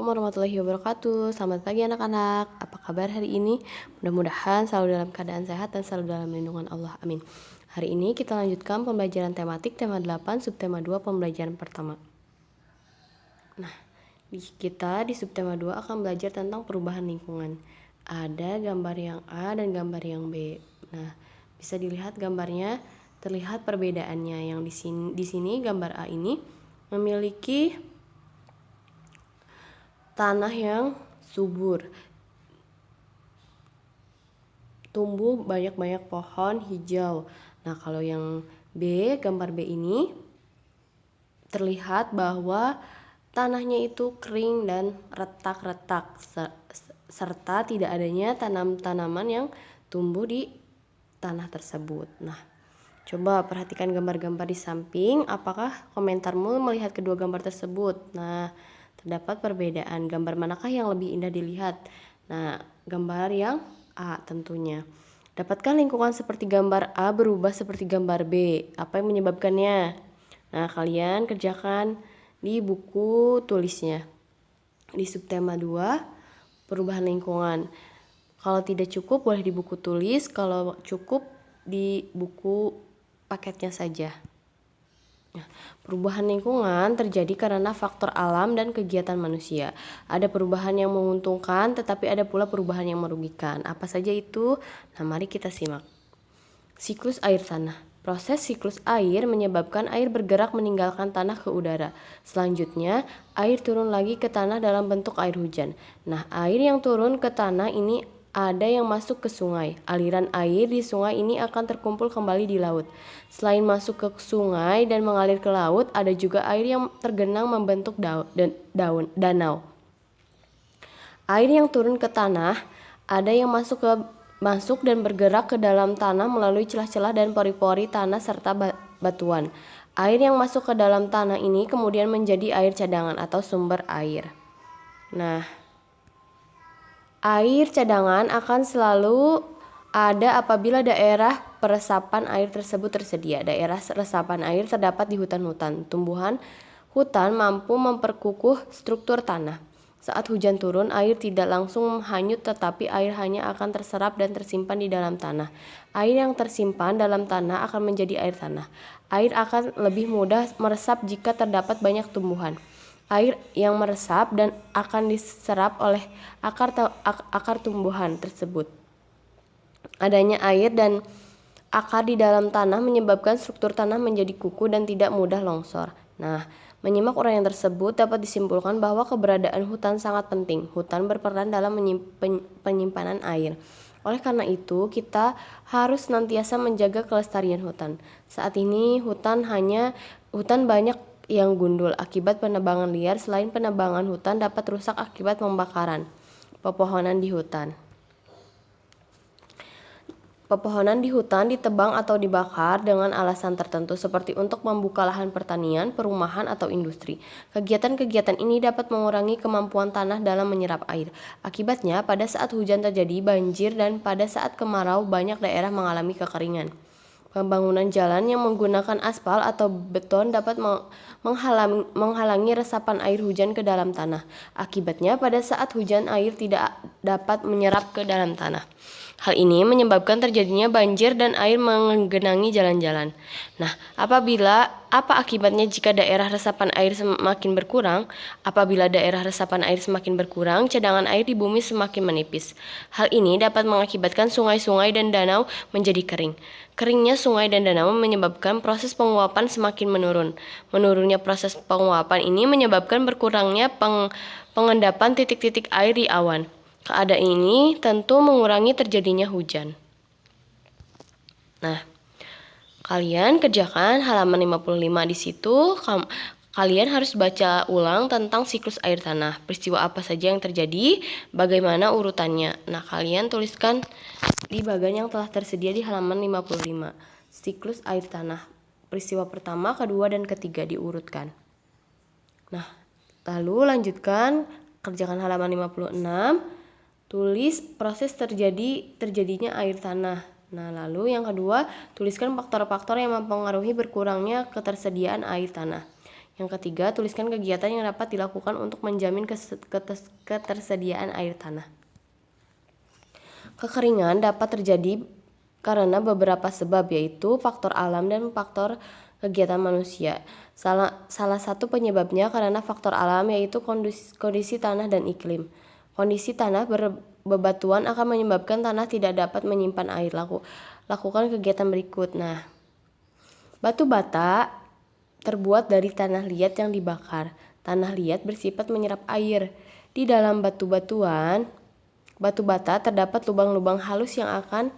Warahmatullahi wabarakatuh. Selamat pagi anak-anak. Apa kabar hari ini? Mudah-mudahan selalu dalam keadaan sehat dan selalu dalam lindungan Allah. Amin. Hari ini kita lanjutkan pembelajaran tematik tema 8 subtema 2 pembelajaran pertama. Nah, di subtema 2 akan belajar tentang perubahan lingkungan. Ada gambar yang A dan gambar yang B. Nah, bisa dilihat gambarnya, terlihat perbedaannya. Yang di sini gambar A ini memiliki tanah yang subur, tumbuh banyak-banyak pohon hijau. Nah, kalau yang B, gambar B ini terlihat bahwa tanahnya itu kering dan retak-retak serta tidak adanya tanaman yang tumbuh di tanah tersebut. Nah, coba perhatikan gambar-gambar di samping. Apakah komentarmu melihat kedua gambar tersebut? Nah, terdapat perbedaan. Gambar manakah yang lebih indah dilihat? Nah, gambar yang A tentunya. Dapatkah lingkungan seperti gambar A berubah seperti gambar B? Apa yang menyebabkannya? Nah, kalian kerjakan di buku tulisnya. Di subtema 2, perubahan lingkungan. Kalau tidak cukup boleh di buku tulis, kalau cukup di buku paketnya saja. Nah, perubahan lingkungan terjadi karena faktor alam dan kegiatan manusia. Ada perubahan yang menguntungkan, tetapi ada pula perubahan yang merugikan. Apa saja itu? Nah, mari kita simak. Siklus air tanah. Proses siklus air menyebabkan air bergerak meninggalkan tanah ke udara. Selanjutnya, air turun lagi ke tanah dalam bentuk air hujan. Nah, air yang turun ke tanah ini ada yang masuk ke sungai. Aliran air di sungai ini akan terkumpul kembali di laut. Selain masuk ke sungai dan mengalir ke laut, ada juga air yang tergenang membentuk danau. Air yang turun ke tanah ada yang masuk dan bergerak ke dalam tanah melalui celah-celah dan pori-pori tanah serta batuan. Air yang masuk ke dalam tanah ini kemudian menjadi air cadangan atau sumber air. Nah, air cadangan akan selalu ada apabila daerah peresapan air tersebut tersedia. Daerah resapan air terdapat di hutan-hutan. Tumbuhan hutan mampu memperkukuh struktur tanah. Saat hujan turun, air tidak langsung hanyut tetapi air hanya akan terserap dan tersimpan di dalam tanah. Air yang tersimpan dalam tanah akan menjadi air tanah. Air akan lebih mudah meresap jika terdapat banyak tumbuhan. Air yang meresap dan akan diserap oleh akar tumbuhan tersebut. Adanya air dan akar di dalam tanah menyebabkan struktur tanah menjadi kuku dan tidak mudah longsor. Nah, menyimak uraian tersebut dapat disimpulkan bahwa keberadaan hutan sangat penting. Hutan berperan dalam penyimpanan air. Oleh karena itu, kita harus senantiasa menjaga kelestarian hutan. Saat ini hutan banyak yang gundul akibat penebangan liar. Selain penebangan, hutan dapat rusak akibat pembakaran pepohonan di hutan. Pepohonan di hutan ditebang atau dibakar dengan alasan tertentu seperti untuk membuka lahan pertanian, perumahan, atau industri. Kegiatan-kegiatan ini dapat mengurangi kemampuan tanah dalam menyerap air. Akibatnya, pada saat hujan terjadi banjir dan pada saat kemarau banyak daerah mengalami kekeringan. Pembangunan jalan yang menggunakan aspal atau beton dapat menghalangi resapan air hujan ke dalam tanah. Akibatnya, pada saat hujan air tidak dapat menyerap ke dalam tanah. Hal ini menyebabkan terjadinya banjir dan air menggenangi jalan-jalan. Nah, apa akibatnya jika daerah resapan air semakin berkurang? Apabila daerah resapan air semakin berkurang, cadangan air di bumi semakin menipis. Hal ini dapat mengakibatkan sungai-sungai dan danau menjadi kering. Keringnya sungai dan danau menyebabkan proses penguapan semakin menurun. Menurunnya proses penguapan ini menyebabkan berkurangnya pengendapan titik-titik air di awan. Keadaan ini tentu mengurangi terjadinya hujan. Nah, kalian kerjakan halaman 55 di situ. Kalian harus baca ulang tentang siklus air tanah. Peristiwa apa saja yang terjadi, bagaimana urutannya. Nah, kalian tuliskan di bagian yang telah tersedia di halaman 55. Siklus air tanah. Peristiwa pertama, kedua, dan ketiga diurutkan. Nah, lalu lanjutkan, kerjakan halaman 56. Tulis proses terjadinya air tanah. Nah, lalu yang kedua, tuliskan faktor-faktor yang mempengaruhi berkurangnya ketersediaan air tanah. Yang ketiga, tuliskan kegiatan yang dapat dilakukan untuk menjamin ketersediaan air tanah. Kekeringan dapat terjadi karena beberapa sebab, yaitu faktor alam dan faktor kegiatan manusia. Salah satu penyebabnya karena faktor alam, yaitu kondisi tanah dan iklim. Kondisi tanah berbatuan akan menyebabkan tanah tidak dapat menyimpan air. Lakukan kegiatan berikut. Nah, batu bata terbuat dari tanah liat yang dibakar. Tanah liat bersifat menyerap air. Di dalam batu bata terdapat lubang-lubang halus yang akan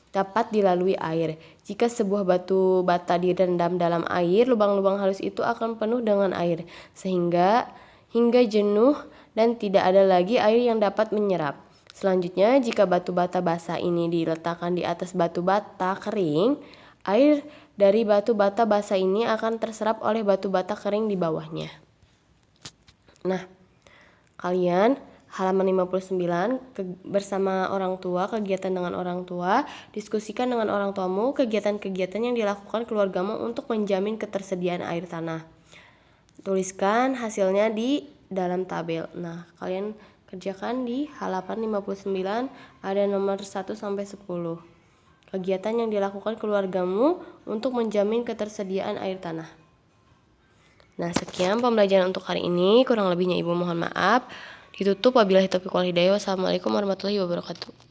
dapat dilalui air. Jika sebuah batu bata direndam dalam air, lubang-lubang halus itu akan penuh dengan air, sehingga hingga jenuh dan tidak ada lagi air yang dapat menyerap. Selanjutnya, jika batu bata basah ini diletakkan di atas batu bata kering, air dari batu bata basah ini akan terserap oleh batu bata kering di bawahnya. Nah, kalian halaman 59, bersama orang tua, kegiatan dengan orang tua, diskusikan dengan orang tuamu kegiatan-kegiatan yang dilakukan keluargamu untuk menjamin ketersediaan air tanah. Tuliskan hasilnya di dalam tabel. Nah, kalian kerjakan di halaman 59, ada nomor 1 sampai 10. Kegiatan yang dilakukan keluargamu untuk menjamin ketersediaan air tanah. Nah, sekian pembelajaran untuk hari ini. Kurang lebihnya Ibu mohon maaf. Ditutup. Wabillahi taufiq wal hidayah. Wassalamualaikum warahmatullahi wabarakatuh.